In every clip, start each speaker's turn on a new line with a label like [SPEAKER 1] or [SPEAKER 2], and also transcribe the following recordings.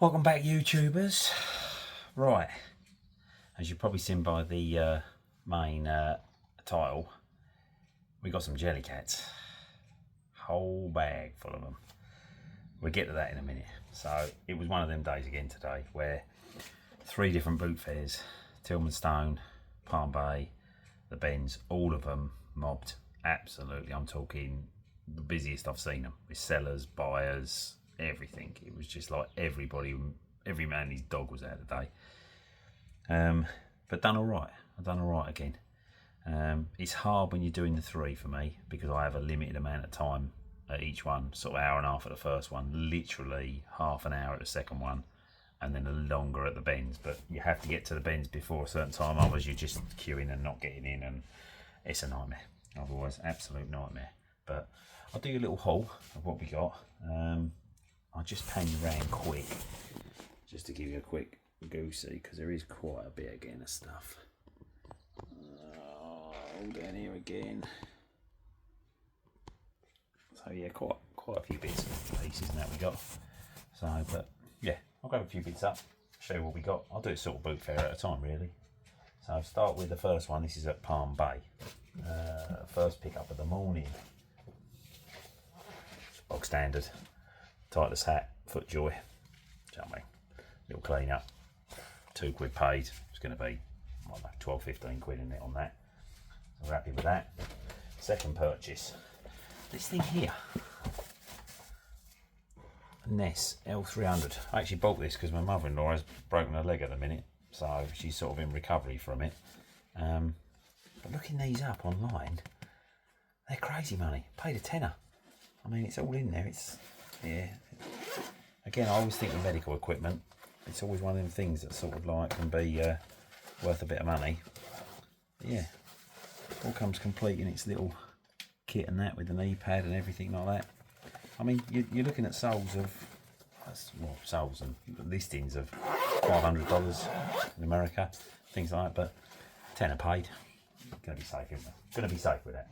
[SPEAKER 1] Welcome back, YouTubers. Right, as you've probably seen by the main title, we got some Jellycats. Whole bag full of them. We'll get to that in a minute. So it was one of them days again today where 3 different boot fairs, Tillman Stone, Palm Bay, the Bends, all of them mobbed. Absolutely, I'm talking the busiest I've seen them, with sellers, buyers, everything. It was just like everybody, every man and his dog was out today. But done all right. I've done all right again. It's hard when you're doing the 3 for me because I have a limited amount of time at each one, sort of hour and a half at the first one, literally half an hour at the second one, and then a longer at the Bends. But you have to get to the Bends before a certain time, otherwise you're just queuing and not getting in, and it's a nightmare. Otherwise, absolute nightmare. But I'll do a little haul of what we got. I'll just pan you around quick, just to give you a quick go-see, because there is quite a bit again of stuff. All down here again. So yeah, quite a few bits and pieces and that we got. So, but yeah, I'll grab a few bits up, show you what we got. I'll do it sort of boot fair at a time, really. So I'll start with the first one. This is at Palm Bay. First pick-up of the morning. Bog standard. Tightless hat, FootJoy. Do you know what I mean? Little clean up. £2 paid. It's going to be, I don't know, 12, 15 quid in it on that. So we're happy with that. Second purchase. This thing here. Ness L300. I actually bought this because my mother-in-law has broken her leg at the minute. So she's sort of in recovery from it. But looking these up online, they're crazy money. Paid a tenner. I mean, it's all in there. It's, yeah. Again, I always think with medical equipment, it's always one of them things that sort of like can be worth a bit of money. But yeah, all comes complete in its little kit and that, with the knee pad and everything like that. I mean, you're looking at sales of, well, sales and listings of $500 in America, things like that, but tenner paid. Gonna be safe, isn't it? Gonna be safe with that.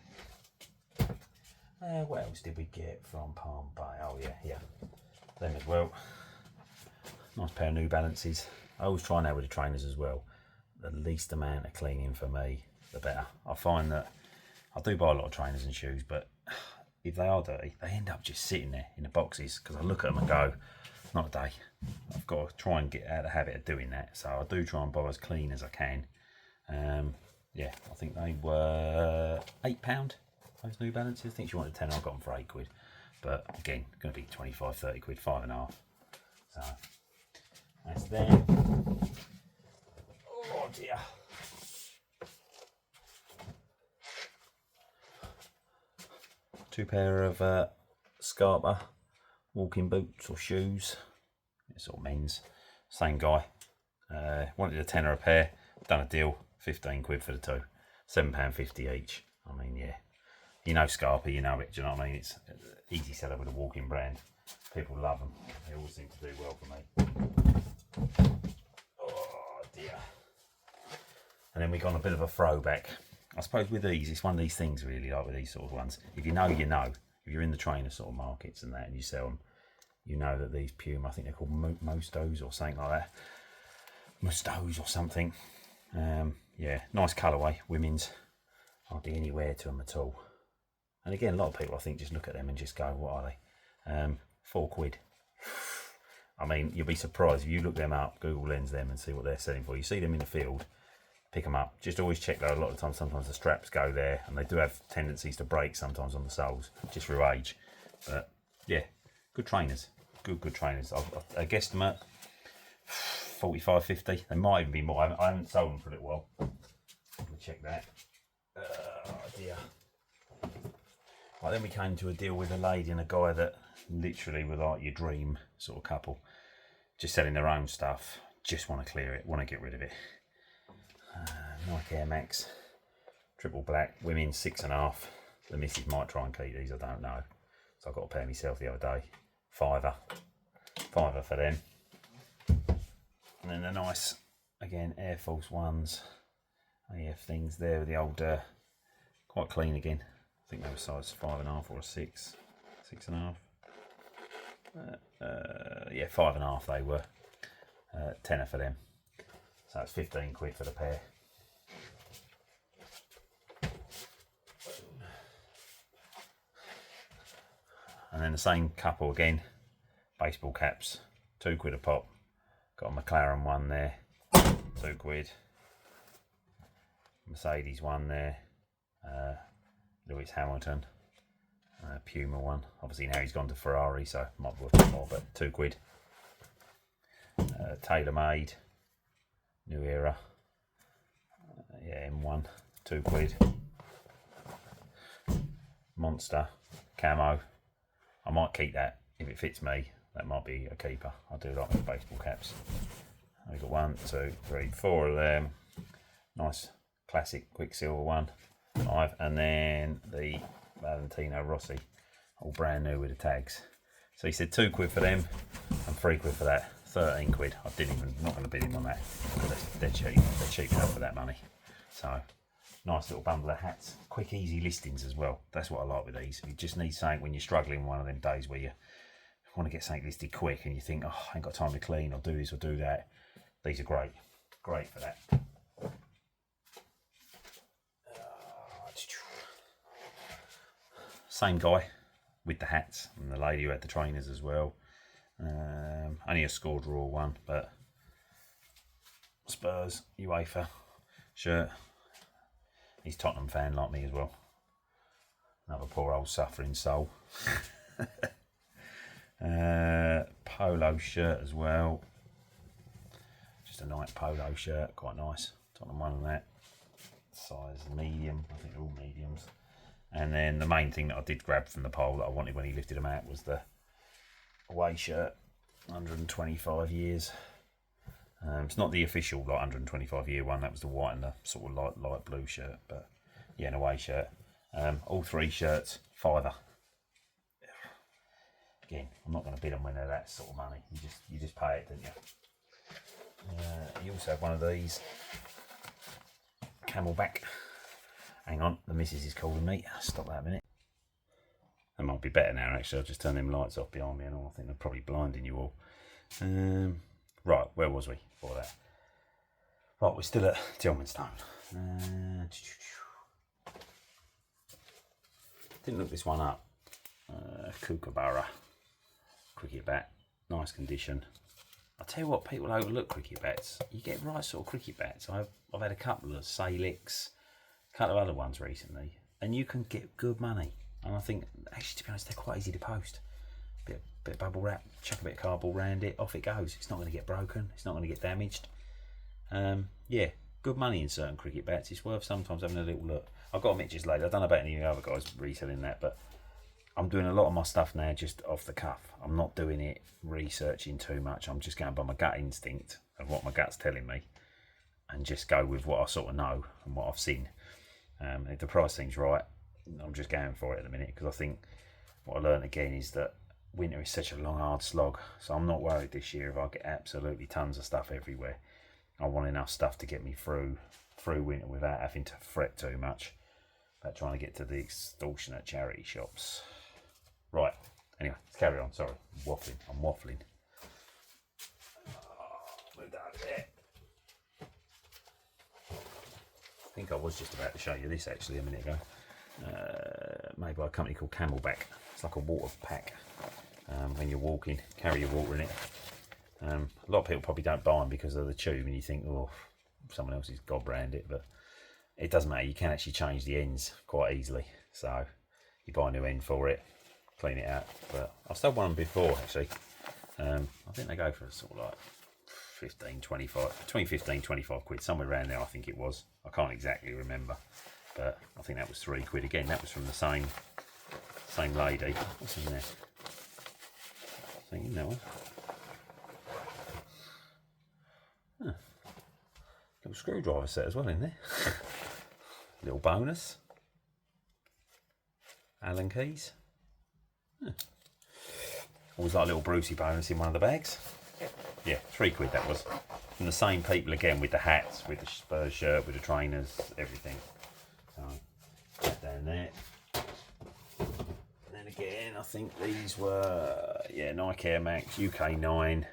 [SPEAKER 1] What else did we get from Palm Bay? Oh yeah, here. Them as well. Nice pair of New Balances. I always try now with the trainers as well. The least amount of cleaning for me, the better. I find that I do buy a lot of trainers and shoes, but if they are dirty, they end up just sitting there in the boxes, because I look at them and go, not a day. I've got to try and get out of the habit of doing that. So I do try and buy as clean as I can. Yeah, I think they were £8. Those New Balances. I think she wanted 10. I got them for £8. But again, going to be 25, 30 quid, 5.5. So that's them. Oh dear. Two pair of Scarpa walking boots or shoes. It's all men's. Same guy. Wanted a tenner a pair. Done a deal. 15 quid for the 2. £7.50 each. I mean, yeah. You know Scarpa, you know it. Do you know what I mean? It's an easy seller with a walking brand. People love them. They all seem to do well for me. Oh dear. And then we got on a bit of a throwback. I suppose with these, it's one of these things really, like with these sort of ones. If you know, you know. If you're in the trainer sort of markets and that, and you sell them, you know that these Puma, I think they're called Mostos or something like that. Mustos or something. Yeah, nice colourway, women's. Hardly any wear to them at all. And again, a lot of people, I think, just look at them and just go, what are they? £4. I mean, you'll be surprised if you look them up, Google Lens them and see what they're selling for. You see them in the field, pick them up. Just always check though, a lot of times, sometimes the straps go there, and they do have tendencies to break sometimes on the soles, just through age. But yeah, good trainers. Good trainers. I guessed them at 45, 50. They might even be more. I haven't sold them for a little while. Let me check that. Oh dear. Right, then we came to a deal with a lady and a guy that literally were like your dream sort of couple. Just selling their own stuff. Just want to clear it, want to get rid of it. Nike Air Max, triple black, women's 6.5. The missus might try and keep these, I don't know. So I got a pair myself the other day. £5 for them. And then the nice, again, Air Force Ones. AF things there with the old, quite clean again. I think they were size 5.5 or a 6, 6.5. Yeah, 5.5 they were. tenner for them. So it's 15 quid for the pair. And then the same couple again, baseball caps, 2 quid a pop. Got a McLaren one there, 2 quid. Mercedes one there, Lewis Hamilton, Puma one. Obviously now he's gone to Ferrari, so might be worth a bit more, but 2 quid. TaylorMade, New Era, yeah, M1, 2 quid. Monster, camo. I might keep that if it fits me. That might be a keeper. I do like the baseball caps. We've got 1, 2, 3, 4 of them. Nice classic Quicksilver one. 5, and then the Valentino Rossi, all brand new with the tags. So he said 2 quid for them and 3 quid for that. 13 quid. I didn't even, not going to bid him on that because they're cheap. They're cheap enough for that money. So nice little bundle of hats. Quick, easy listings as well. That's what I like with these. You just need something when you're struggling one of them days where you want to get something listed quick and you think, oh, I ain't got time to clean or do this or do that. These are great. Great for that. Same guy with the hats and the lady who had the trainers as well. Only a score draw one, but Spurs UEFA shirt. He's Tottenham fan like me as well. Another poor old suffering soul. Polo shirt as well. Just a nice polo shirt, quite nice. Tottenham one on that. Size medium, I think they're all mediums. And then the main thing that I did grab from the pole that I wanted when he lifted them out was the away shirt, 125 years. It's not the official like 125 year one, that was the white and the sort of light blue shirt, but yeah, an away shirt. All 3 shirts, £5. Again, I'm not going to bid on when they're that sort of money. You just pay it, don't you? You also have one of these Camelback. Hang on, the missus is calling me. Stop that a minute. That might be better now, actually. I'll just turn them lights off behind me and all. I think they're probably blinding you all. Right, where was we before that? Right, we're still at Tillmanstone. Didn't look this one up. Kookaburra cricket bat, nice condition. I tell you what, people overlook cricket bats. You get right sort of cricket bats. I've had a couple of Salix, a couple of other ones recently, and you can get good money. And I think, actually, to be honest, they're quite easy to post. Bit of bubble wrap, chuck a bit of cardboard around it, off it goes. It's not going to get broken. It's not going to get damaged. Yeah, good money in certain cricket bats. It's worth sometimes having a little look. I've got to admit, just later, I don't know about any of the other guys reselling that, but I'm doing a lot of my stuff now just off the cuff. I'm not doing it researching too much. I'm just going by my gut instinct of what my gut's telling me and just go with what I sort of know and what I've seen. If the price seems right, I'm just going for it at the minute, because I think what I learned again is that winter is such a long, hard slog. So I'm not worried this year if I get absolutely tons of stuff everywhere. I want enough stuff to get me through winter without having to fret too much about trying to get to the extortionate charity shops. Right, anyway, let's carry on. Sorry, I'm waffling. Move that over there. I think I was just about to show you this actually a minute ago. Made by a company called Camelback. It's like a water pack. When you're walking, carry your water in it. A lot of people probably don't buy them because of the tube, and you think, oh, someone else has god brand it, but it doesn't matter. You can actually change the ends quite easily. So you buy a new end for it, clean it out. But I've still won them before actually. I think they go for sort of like 15, 25, between 15, 25 quid, somewhere around there I think it was. I can't exactly remember, but I think that was 3 quid. Again, that was from the same lady. What's in there? Something in that one. Huh. Little screwdriver set as well in there. Little bonus. Allen keys. Huh. Always like a little Brucey bonus in one of the bags. Yeah, 3 quid that was. From the same people again, with the hats, with the Spurs shirt, with the trainers, everything. So, that down there. And then again, I think these were, yeah, Nike Air Max, UK 9,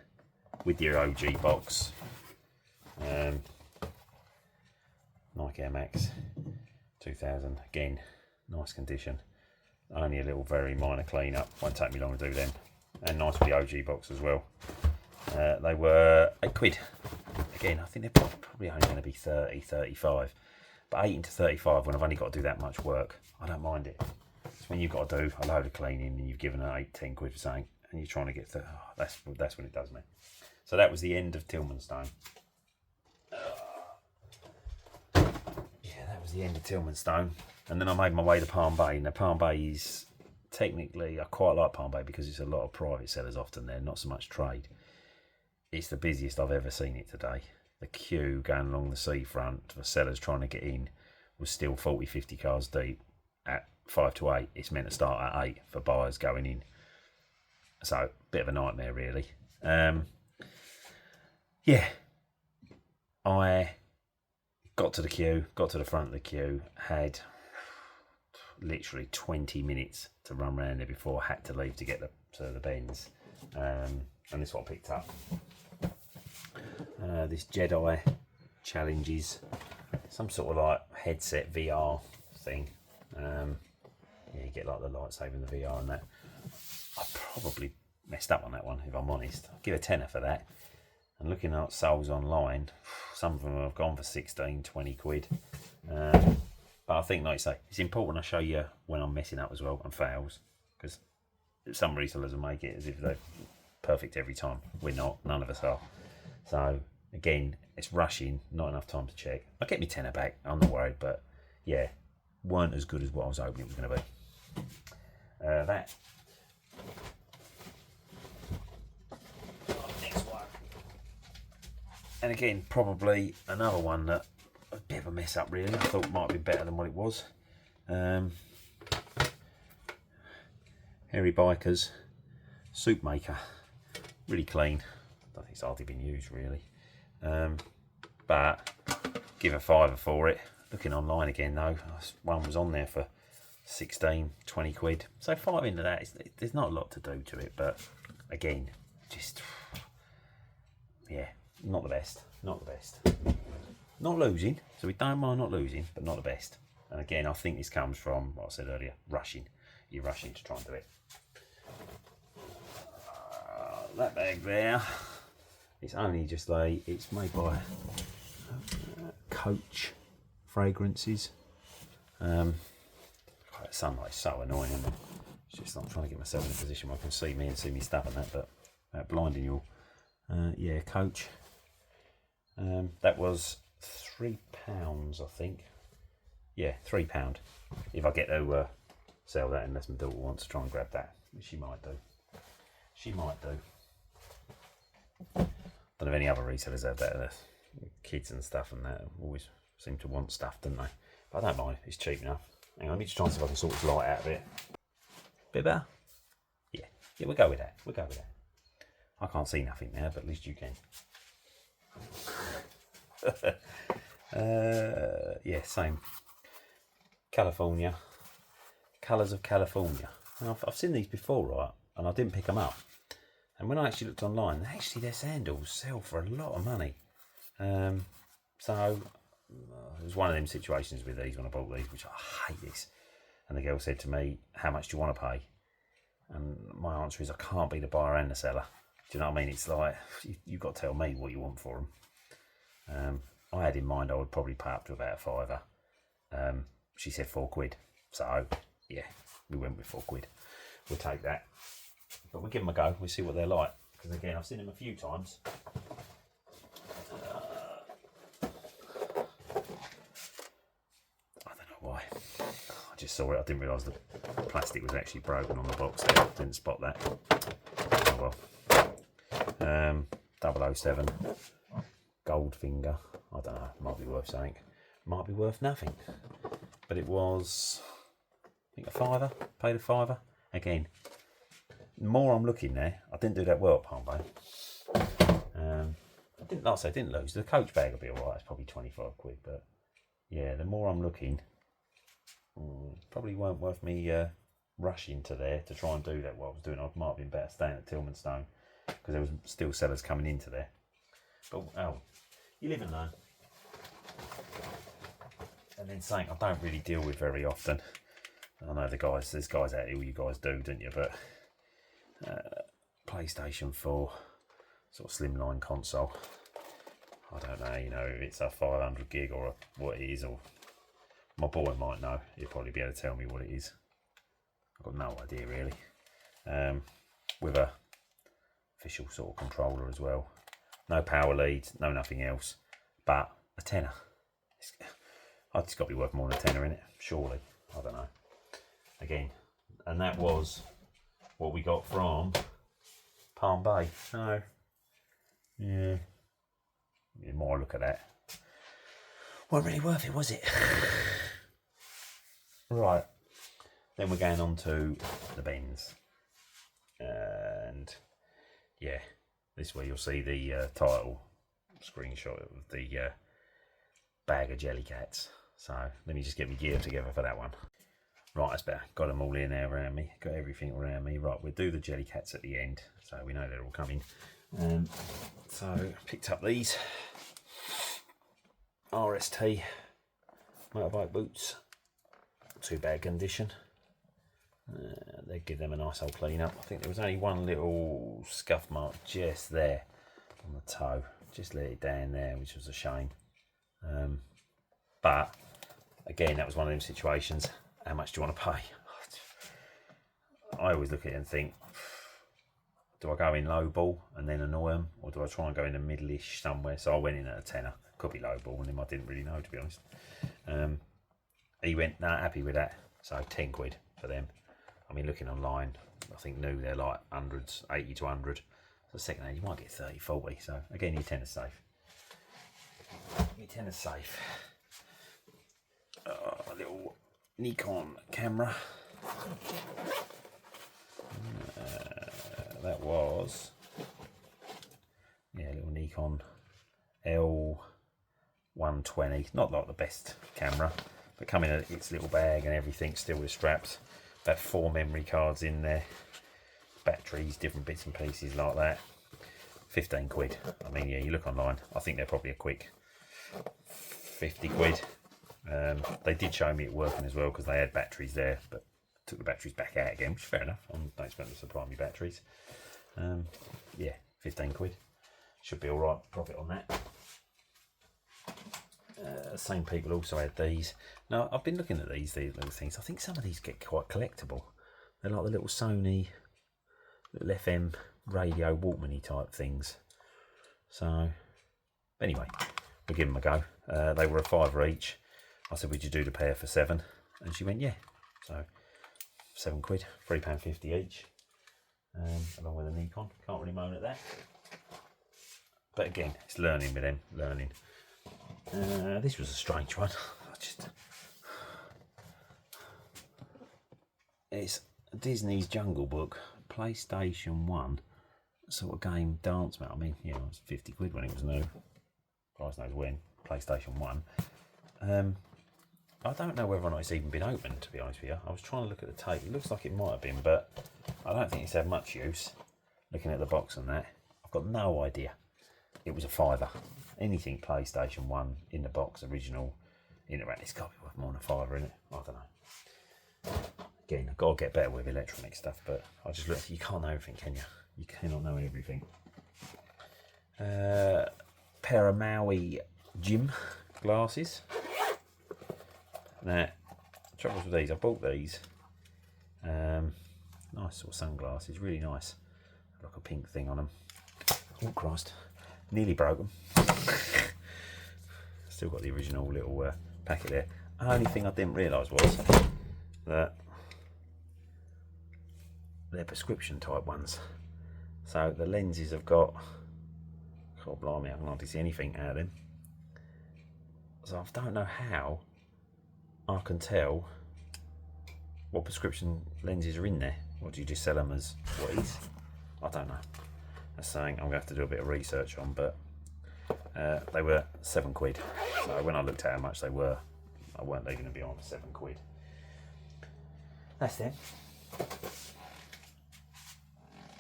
[SPEAKER 1] with your OG box. Nike Air Max 2000, again, nice condition. Only a little very minor clean up, won't take me long to do them. And nice with the OG box as well. They were £8. Again, I think they're probably only going to be 30, 35. But 18 to 35 when I've only got to do that much work, I don't mind it. It's when you've got to do a load of cleaning and you've given it 8, 10 quid for something and you're trying to get that's when it does me. So that was the end of Tillmanstone. Yeah, that was the end of Tillmanstone. And then I made my way to Palm Bay. Now Palm Bay is technically, I quite like Palm Bay because it's a lot of private sellers often there, not so much trade. It's the busiest I've ever seen it today. The queue going along the seafront for sellers trying to get in was still 40, 50 cars deep at 5 to 8. It's meant to start at 8 for buyers going in. So, bit of a nightmare really. Yeah, I got to the queue, got to the front of the queue, had literally 20 minutes to run around there before I had to leave to get to the bends. And this is what I picked up. This Jedi challenges, some sort of like headset VR thing. Yeah, you get like the lightsaber and the VR and that. I probably messed up on that one if I'm honest. I'll give a tenner for that. And looking at sales online, some of them have gone for 16, 20 quid. But I think, like I say, it's important I show you when I'm messing up as well and fails, because some resellers will make it as if they're perfect every time. We're not, none of us are. So again, it's rushing, not enough time to check. I'll get my tenner back, I'm not worried, but yeah, weren't as good as what I was hoping it was going to be. That. Next one. And again, probably another one that a bit of a mess up really. I thought might be better than what it was. Hairy Bikers soup maker, really clean. I don't think it's hardly been used really, but give a £5 for it. Looking online again though, one was on there for 16, 20 quid. So £5 into that, there's not a lot to do to it, but again, just yeah, not the best. Not the best. Not losing, so we don't mind not losing, but not the best. And again, I think this comes from what I said earlier, rushing. You're rushing to try and do it. That bag there, it's only just it's made by Coach Fragrances. Sunlight's so annoying, isn't it? It's just I'm trying to get myself in a position where I can see me and see me stuff and that, but that blinding you all. Yeah, Coach. That was £3, I think. Yeah, £3. If I get to sell that, unless my daughter wants to try and grab that, which she might do. She might do. Don't know if any other resellers have that. Kids and stuff and that always seem to want stuff, don't they? But I don't mind. It's cheap enough. Hang on, let me just try and see if I can sort this light out a bit. Bit better? Yeah, we'll go with that. We'll go with that. I can't see nothing now, but at least you can. Yeah, same. California. Colours of California. Now, I've seen these before, right? And I didn't pick them up. And when I actually looked online, actually their sandals sell for a lot of money. So it was one of them situations with these when I bought these, which I hate this. And the girl said to me, "How much do you want to pay?" And my answer is, I can't be the buyer and the seller. Do you know what I mean? It's like, you've got to tell me what you want for them. I had in mind I would probably pay up to about a £5. She said £4. So yeah, we went with £4. We'll take that. But we'll give them a go. We'll see what they're like. Because again, I've seen them a few times. I don't know why. I just saw it. I didn't realise the plastic was actually broken on the box there. I didn't spot that. Oh well. 007. Goldfinger. I don't know. Might be worth something. Might be worth nothing. But it was, I think, a £5. Paid a £5. Again, the more I'm looking there, I didn't do that well at Palm Bay. I didn't lose. The Coach bag will be alright. It's probably 25 quid. But yeah, the more I'm looking, probably weren't worth me rushing to there to try and do that. What I was doing, I might have been better staying at Tillmanstone because there was still sellers coming into there. But oh, you live and learn. And then something I don't really deal with very often. I know there's guys out here, you guys do, don't you? But PlayStation 4 sort of slimline console. I don't know, you know, if it's a 500 gig or what it is, or my boy might know. He'll probably be able to tell me what it is. I've got no idea really. With a official sort of controller as well. No power leads, no nothing else, but a tenner. It's got to be worth more than a tenner in it, surely. I don't know. Again, and that was what we got from Palm Bay. So, yeah, more look at that. Wasn't really worth it, was it? Right, then we're going on to the bins, and yeah, this is where you'll see the title screenshot of the bag of Jellycats. So let me just get my gear together for that one. Right, that's better. Got them all in there around me. Got everything around me. Right, we'll do the Jellycats at the end, so we know they're all coming. So picked up these RST motorbike boots. Too bad condition. They give them a nice old clean up. I think there was only one little scuff mark just there on the toe. Just let it down there, which was a shame. But again, that was one of them situations. How much do you want to pay? I always look at it and think, do I go in low ball and then annoy them, or do I try and go in the middle-ish somewhere? So I went in at a tenner. Could be low ball, and him I didn't really know, to be honest. He went, nah, happy with that. So 10 quid for them. I mean, looking online, I think new they're like hundreds, 80 to 100. So second hand, you might get 30, 40. So again, your tenner's safe. Your tenner's safe. A little Nikon camera. That was, yeah, a little Nikon L120. Not like the best camera, but coming in its little bag and everything, still with straps. About 4 memory cards in there, batteries, different bits and pieces like that. 15 quid. I mean, yeah, you look online, I think they're probably a quick 50 quid. They did show me it working as well, because they had batteries there, but took the batteries back out again, which is fair enough. I don't expect them to supply me batteries. Yeah, 15 quid. Should be alright, profit on that. Same people also had these. Now, I've been looking at these little things. I think some of these get quite collectible. They're like the little Sony, little FM radio Walkman-y type things. So, anyway, we'll give them a go. They were a £5 each. I said, would you do the pair for £7? And she went, yeah. So, 7 quid, £3.50 each. Along with a Nikon. Can't really moan at that. But again, it's learning with them, learning. This was a strange one. It's Disney's Jungle Book, PlayStation 1 sort of game dance map. I mean, yeah, it was 50 quid when it was new. Christ knows when. PlayStation 1. I don't know whether or not it's even been opened, to be honest with you. I was trying to look at the tape. It looks like it might have been, but I don't think it's had much use. Looking at the box and that, I've got no idea. It was a £5. Anything PlayStation 1 in the box, original, interact, it's got to be worth more than a £5, innit? I don't know. Again, I've got to get better with electronic stuff, but I just look, you can't know everything, can you? You cannot know everything. Pair of Maui gym glasses. Now, troubles with these, I bought these. Nice sort of sunglasses, really nice. Like a pink thing on them. Oh Christ, nearly broke them. Still got the original little packet there. Only thing I didn't realise was that they're prescription type ones. So the lenses have got, God blimey, I can hardly see anything out of them. So I don't know how I can tell what prescription lenses are in there. Or do you just sell them as what is? I don't know. That's something I'm going to have to do a bit of research on, but they were 7 quid. So when I looked at how much they were, I weren't leaving them beyond 7 quid. That's them.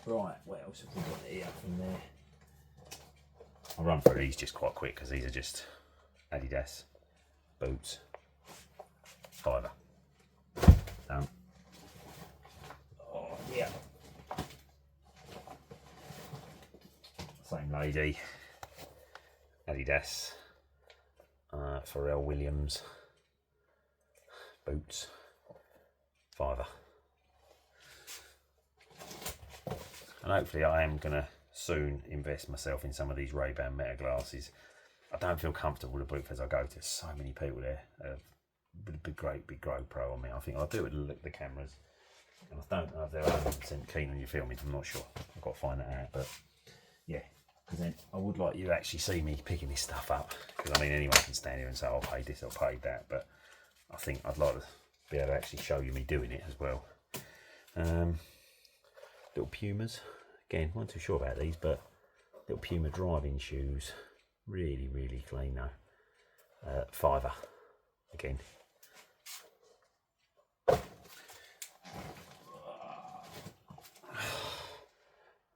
[SPEAKER 1] Right, what else have we got here from there? I'll run through these just quite quick because these are just Adidas boots. £5. Done. Oh yeah. Same lady. Adidas. Pharrell Williams boots. £5. And hopefully I am going to soon invest myself in some of these Ray-Ban Meta glasses. I don't feel comfortable with the Bootfairs I go to. So many people there. Big GoPro on me. I think I'll do it to look at the cameras. And I don't know if they're 100% keen on you filming. I'm not sure. I've got to find that out. But yeah, because then I would like you to actually see me picking this stuff up. Because I mean, anyone can stand here and say, I'll pay this, I'll pay that. But I think I'd like to be able to actually show you me doing it as well. Little Pumas. Again, not too sure about these, but little Puma driving shoes. Really, really clean though. £5. Again.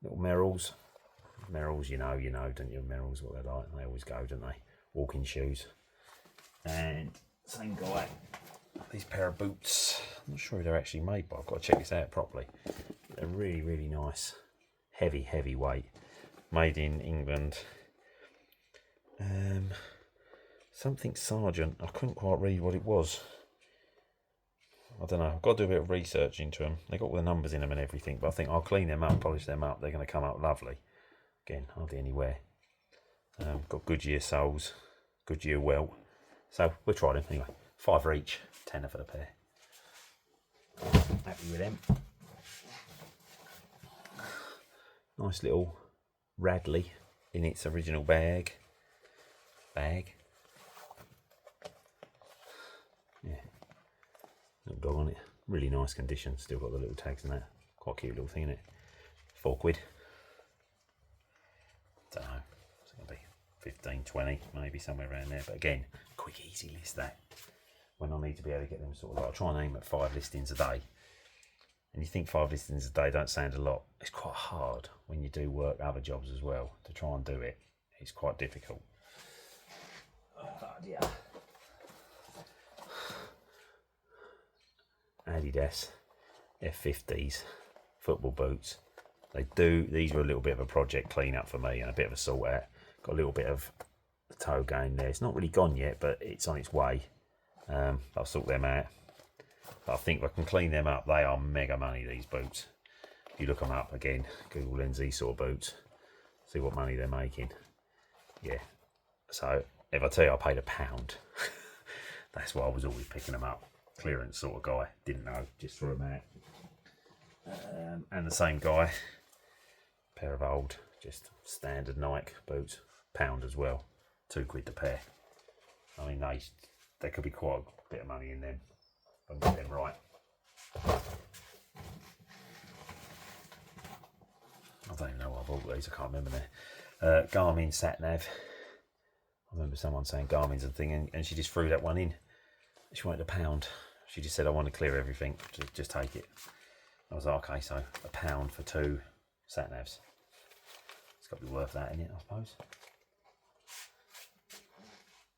[SPEAKER 1] Little Merrells. Merrells, you know, don't you? Merrells, what they're like. They always go, don't they? Walking shoes. And same guy. These pair of boots. I'm not sure if they're actually made, but I've got to check this out properly. They're really, really nice. Heavy weight. Made in England. Something Sergeant. I couldn't quite read what it was. I don't know. I've got to do a bit of research into them. They got all the numbers in them and everything, but I think I'll clean them up, polish them up. They're going to come out lovely. Again, hardly any wear. Got Goodyear soles, Goodyear welt. So we'll try them anyway. £5 each, £10 for the pair. Happy with them. Nice little Radley in its original bag. Yeah, little dog on it. Really nice condition. Still got the little tags in that. Quite cute little thing in it. £4. Don't know. It's going to be 15, 20, maybe somewhere around there. But again, quick, easy list that. When I need to be able to get them sort of like, I try and aim at 5 listings a day. And you think 5 listings a day don't sound a lot. It's quite hard when you do work other jobs as well. To try and do it, it's quite difficult. Oh dear. Adidas F50s football boots. These were a little bit of a project clean up for me and a bit of a sort out. Got a little bit of the toe going there. It's not really gone yet, but it's on its way. I'll sort them out. But I think if I can clean them up, they are mega money, these boots. If you look them up again, Google lens these sort of boots, see what money they're making. Yeah. So if I tell you I paid £1, that's why I was always picking them up. Clearance sort of guy. Didn't know, just threw them out. And the same guy, pair of old, just standard Nike boots, £1 as well. £2 the pair. I mean, there could be quite a bit of money in them. If I can get them right. I don't even know what I bought these, I can't remember now. Garmin sat nav. I remember someone saying Garmin's a thing, and she just threw that one in. She wanted £1. She just said, I want to clear everything, just take it. I was like, okay, so £1 for 2 sat navs. It's got to be worth that, innit, I suppose.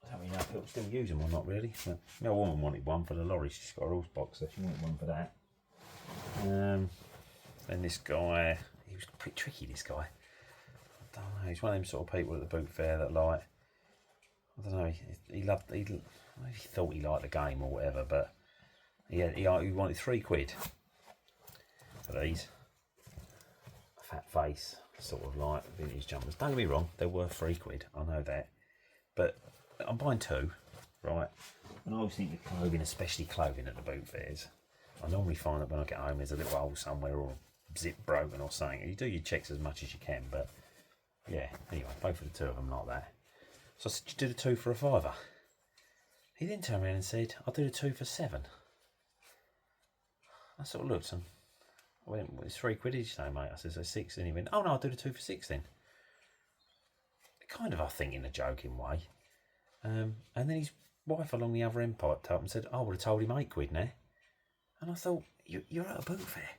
[SPEAKER 1] I don't really know if people still use them or not, really. But my woman wanted one for the lorry. She's got her horse box, so she wanted one for that. Then this guy, he was pretty tricky, this guy. I don't know, he's one of them sort of people at the boot fair that like, I don't know, he thought he liked the game or whatever, but he wanted £3 for these. A fat face, sort of like vintage jumpers. Don't get me wrong, they're worth £3, I know that. But I'm buying 2, right? And I always think of clothing, especially clothing at the boot fairs. I normally find that when I get home there's a little hole somewhere or zip broken or something. You do your checks as much as you can, but yeah, anyway, both of the 2 of them like that. So I said, you do the 2 for a £5. He then turned around and said, I'll do the 2 for £7. I sort of looked and I went, well, it's £3, did you say, mate? I said, so 6. And he went, oh no, I'll do the 2 for 6 then. Kind of, I think, in a joking way. And then his wife along the other end piped up and said, I would have told him £8 now. And I thought, you're at a boot fair.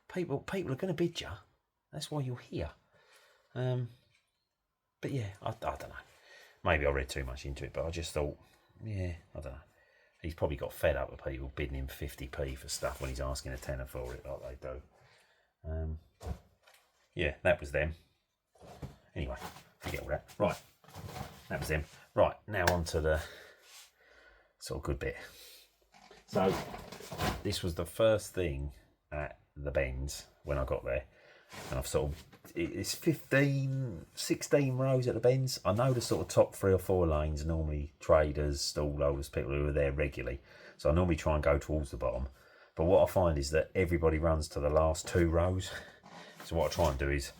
[SPEAKER 1] People are going to bid you. That's why you're here. But yeah, I don't know. Maybe I read too much into it, but I just thought, yeah, I don't know. He's probably got fed up with people bidding him 50p for stuff when he's asking a tenner for it, like they do. Yeah, that was them. Anyway, forget all that. Right, that was them. Right, now on to the sort of good bit. So, this was the first thing at the bends when I got there. And I've sort of, it's 15, 16 rows at the bends. I know the sort of top 3 or 4 lanes are normally traders, stallholders, people who are there regularly. So I normally try and go towards the bottom. But what I find is that everybody runs to the last 2 rows. So what I try and do is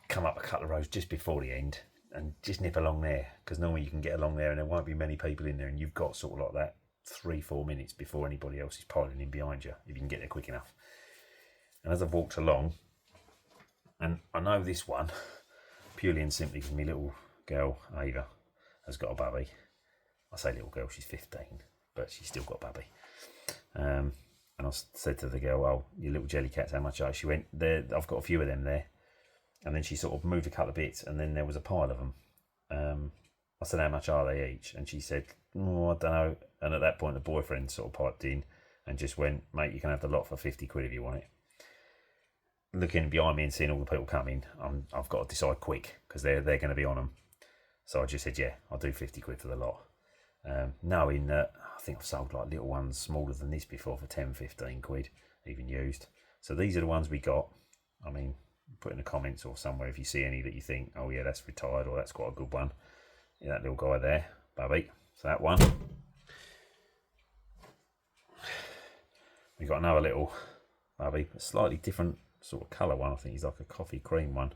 [SPEAKER 1] come up a couple of rows just before the end and just nip along there. Because normally you can get along there and there won't be many people in there, and you've got sort of like that 3-4 minutes before anybody else is piling in behind you, if you can get there quick enough. And as I've walked along, and I know this one purely and simply because my little girl Ava has got a bubby. I say little girl, she's 15, but she's still got a bubby. And I said to the girl, "Oh, your little Jellycats, how much are?" She went, "There, I've got a few of them there." And then she sort of moved a couple of bits, and then there was a pile of them. I said, "How much are they each?" And she said, "Oh, I don't know." And at that point, the boyfriend sort of piped in and just went, "Mate, you can have the lot for 50 quid if you want it." Looking behind me and seeing all the people coming, I've got to decide quick because they're going to be on them. So I just said, "Yeah, I'll do 50 quid for the lot." Knowing that I think I've sold like little ones smaller than this before for 10, 15 quid, even used. So these are the ones we got. I mean, put in the comments or somewhere if you see any that you think, "Oh yeah, that's retired," or "That's quite a good one." Yeah, that little guy there, Bubby. So that one. We got another little Bubby, a slightly different sort of colour one. I think he's like a coffee cream one.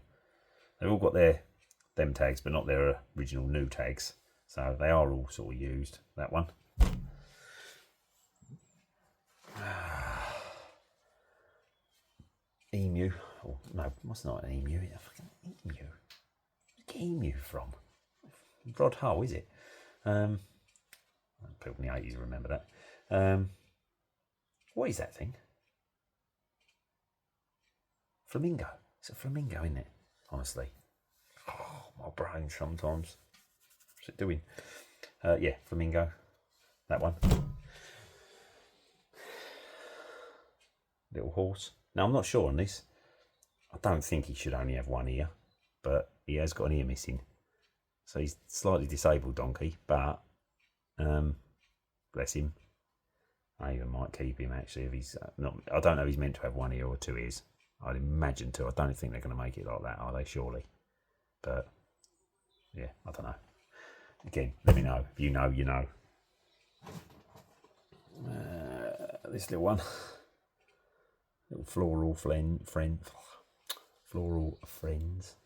[SPEAKER 1] They've all got them tags, but not their original new tags. So they are all sort of used. That one. Emu. Oh, no, it's not an emu. It's a fucking emu. Where'd you get emu from? Rod Hull, is it? People in the 80s remember that. What is that thing? Flamingo. It's a flamingo, isn't it? Honestly. Oh, my brain sometimes. What's it doing? Yeah, flamingo. That one. Little horse. Now, I'm not sure on this. I don't think he should only have one ear, but he has got an ear missing. So he's slightly disabled donkey, but bless him. I even might keep him actually if he's not. I don't know if he's meant to have one ear or 2 ears. I'd imagine 2. I don't think they're going to make it like that, are they? Surely. But yeah, I don't know. Again, let me know. If you know, you know. This little one. Little floral floral friends.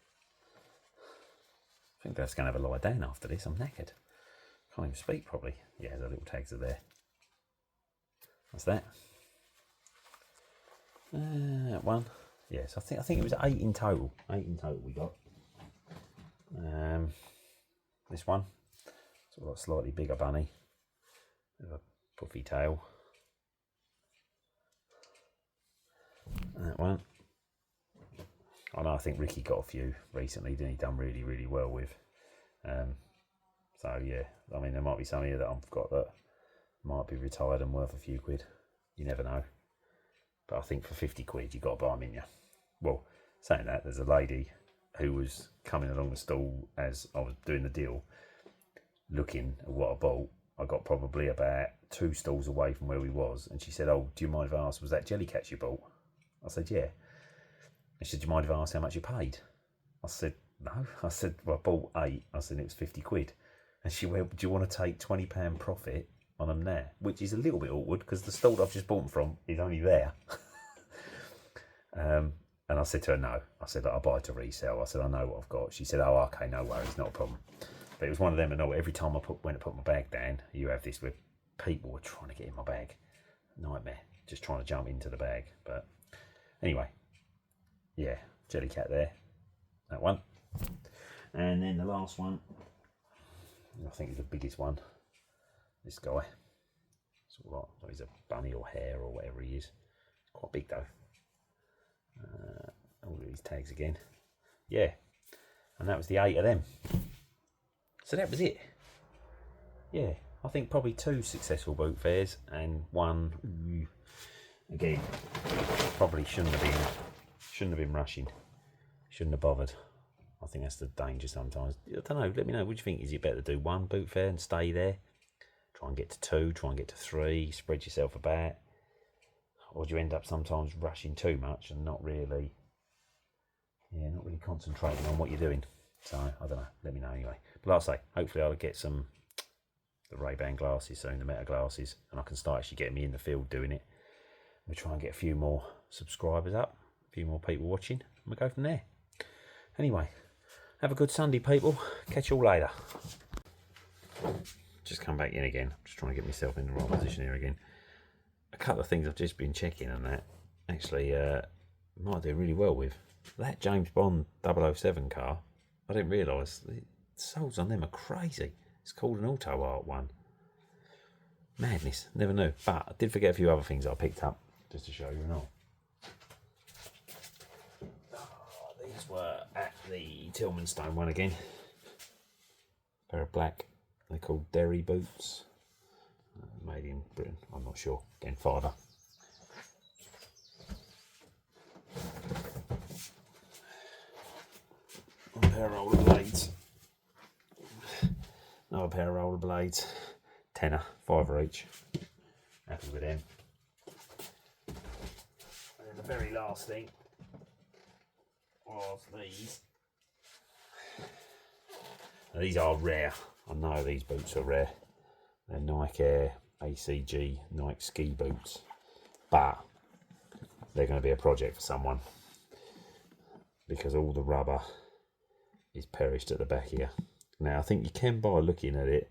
[SPEAKER 1] I think that's going to have a lie down after this. I'm knackered. Can't even speak properly. Yeah, the little tags are there. That's that. That one. Yes, I think it was 8 in total. 8 in total we got. This one. Sort of like slightly bigger bunny. With a puffy tail. That one. I know, I think Ricky got a few recently, didn't he? Done really, really well with. So yeah, I mean, there might be some here that I've got that might be retired and worth a few quid. You never know. But I think for 50 quid, you got to buy them, in you. Well, saying that, there's a lady who was coming along the stall as I was doing the deal, looking at what I bought. I got probably about 2 stalls away from where we was, and she said, "Oh, do you mind if I ask, was that Jellycats you bought?" I said, "Yeah." And she said, "Do you mind if I ask how much you paid?" I said, "No." I said, "Well, I bought 8. I said, "It was 50 quid. And she went, "Do you want to take £20 profit on them there?" Which is a little bit awkward because the stall I've just bought them from is only there. And I said to her, "No." I said, "I'll buy to resell." I said, "I know what I've got." She said, "Oh, okay, no worries, not a problem." But it was one of them, and every time I went to put my bag down, you have this where people were trying to get in my bag. Nightmare, just trying to jump into the bag. But anyway, yeah, Jellycat there, that one. And then the last one, I think is the biggest one, this guy. Sort of like, well, he's a bunny or hare or whatever he is. Quite big though. all these tags again. Yeah, and that was the 8 of them. So that was it. Yeah, I think probably 2 successful boot fairs and 1 again. Probably shouldn't have been rushing. Shouldn't have bothered. I think that's the danger sometimes. I don't know. Let me know. What do you think? Is it better to do 1 boot fair and stay there? Try and get to 2. Try and get to 3. Spread yourself about. Or do you end up sometimes rushing too much and not really concentrating on what you're doing? So I don't know. Let me know anyway. But like I say, hopefully I'll get the Ray-Ban glasses soon, the Meta glasses, and I can start actually getting me in the field doing it. We'll try and get a few more subscribers up, a few more people watching, and we'll go from there. Anyway, have a good Sunday, people. Catch you all later. Just come back in again. Just trying to get myself in the right position here again. A couple of things I've just been checking on that actually might do really well with. That James Bond 007 car, I didn't realise the soles on them are crazy. It's called an auto art one. Madness, never knew. But I did forget a few other things I picked up just to show you and all. These were at the Tillmanstone one again. A pair of black, they're called Derry boots. Made in Britain, I'm not sure. Again, fiver. A pair of rollerblades. Another pair of rollerblades. Tenner, fiver each. Happy with them. And then the very last thing was these. Now, these are rare. I know these boots are rare. They're Nike Air ACG Nike ski boots, but they're going to be a project for someone because all the rubber is perished at the back here. Now I think you can, by looking at it,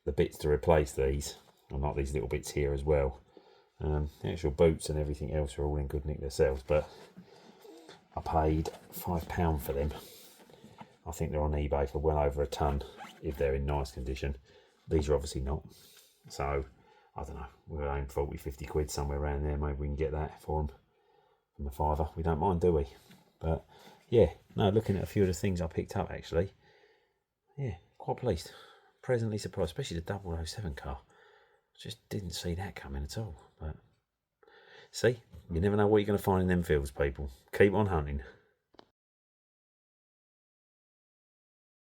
[SPEAKER 1] the bits to replace these, and not these little bits here as well. The actual boots and everything else are all in good nick themselves, but I paid £5 for them. I think they're on eBay for well over £1 if they're in nice condition. These are obviously not, so I don't know, we'll aim 40-50 quid somewhere around there. Maybe we can get that for them from a fiver. We don't mind, do we? But yeah, no, looking at a few of the things I picked up actually, yeah, quite pleased, pleasantly surprised, especially the 007 car. Just didn't see that coming at all. But see, you never know what you're going to find in them fields, people. Keep on hunting.